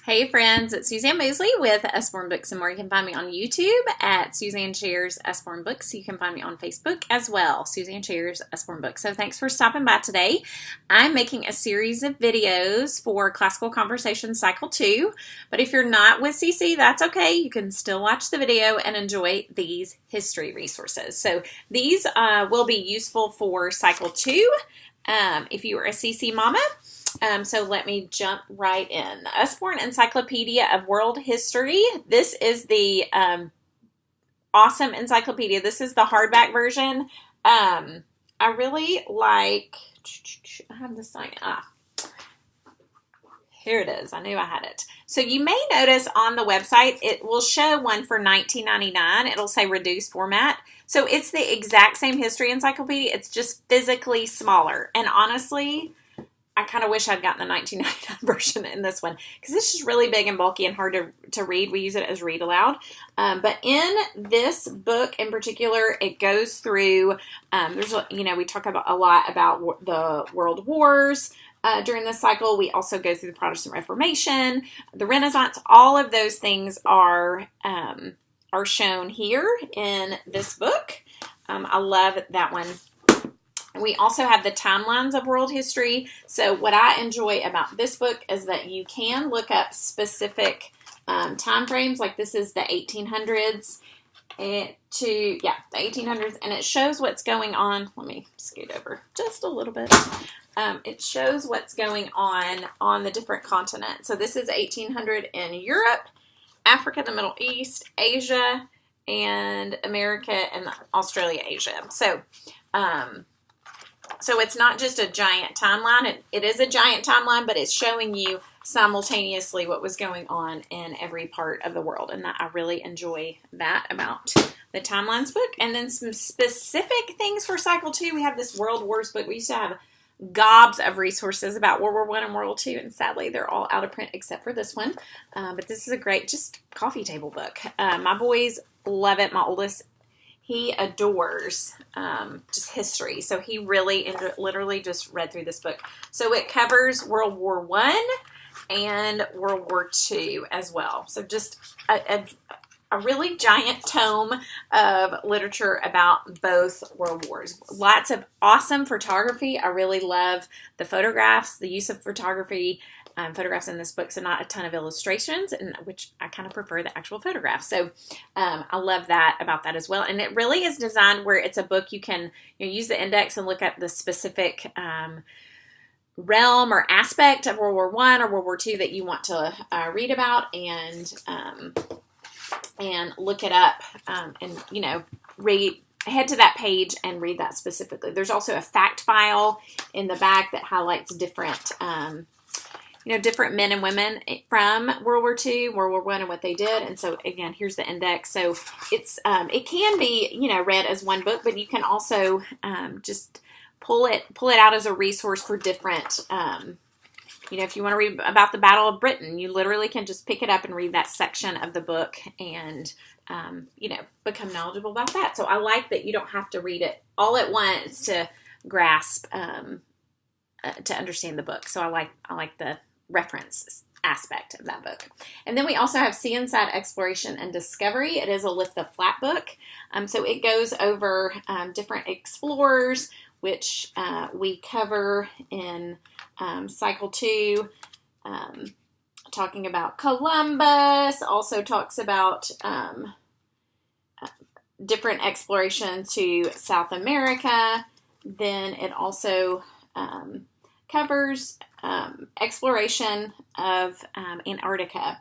Hey friends, it's Suzanne Mosley with Usborne Books and More. You can find me on YouTube at Suzanne Shares Usborne Books. You can find me on Facebook as well, Suzanne Shares Usborne Books. So thanks for stopping by today. I'm making a series of videos for Classical Conversation Cycle 2, but if you're not with CC, that's okay. You can still watch the video and enjoy these history resources. So these will be useful for Cycle 2 if you are a CC mama. So let me jump right in. The Usborne Encyclopedia of World History. This is the awesome encyclopedia. This is the hardback version. I really like, I have the sign. Here it is. I knew I had it. So you may notice on the website, it will show one for $19.99. It'll say reduced format. So it's the exact same history encyclopedia. It's just physically smaller. And honestly, I kind of wish I'd gotten the $19.99 version in this one because this is really big and bulky and hard to read. We use it as read aloud. But in this book in particular, it goes through, we talk about a lot about the world wars during this cycle. We also go through the Protestant Reformation, the Renaissance. All of those things are shown here in this book. I love that one. We also have the timelines of world history. So what I enjoy about this book is that you can look up specific time frames. Like this is the 1800s the 1800s, and it shows what's going on. Let me scoot over just a little bit. It shows what's going on the different continents. So this is 1800 in Europe, Africa, the Middle East, Asia, and America, and Australia, Asia. So it's not just a giant timeline. It is a giant timeline, but it's showing you simultaneously what was going on in every part of the world. And I really enjoy that about the timelines book. And then some specific things for Cycle 2. We have this World Wars book. We used to have gobs of resources about World War I and World War II. And sadly, they're all out of print except for this one. But this is a great just coffee table book. My boys love it. My oldest, he adores just history. So he really literally just read through this book. So it covers World War I and World War II as well. So just a really giant tome of literature about both world wars. Lots of awesome photography. I really love the photographs, the use of photography. Photographs in this book, so not a ton of illustrations, and which I kind of prefer the actual photographs. So I love that about that as well. And it really is designed where it's a book you can use the index and look at the specific realm or aspect of World War I or World War II that you want to read about, and look it up and head to that page and read that specifically. There's also a fact file in the back that highlights different different men and women from World War II, World War I, and what they did. And so, again, here's the index. So it's it can be, read as one book, but you can also just pull it out as a resource for different, if you want to read about the Battle of Britain, you literally can just pick it up and read that section of the book and, become knowledgeable about that. So I like that you don't have to read it all at once to grasp, to understand the book. So I like the reference aspect of that book. And then we also have Sea and Side Exploration and Discovery. It is a lift the flat book. So it goes over different explorers, which we cover in Cycle 2, talking about Columbus, also talks about different exploration to South America. Then it also covers exploration of Antarctica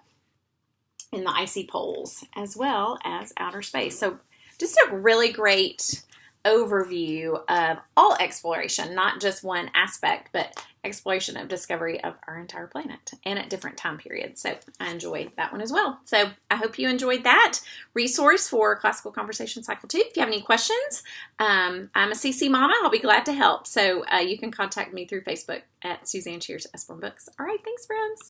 in the icy poles, as well as outer space. So just a really great overview of all exploration, not just one aspect, but exploration of discovery of our entire planet and at different time periods. So I enjoyed that one as well. So I hope you enjoyed that resource for Classical Conversation Cycle 2. If you have any questions, I'm a CC Mama. I'll be glad to help. So you can contact me through Facebook at Suzanne Shares Usborne Books. All right, thanks, friends.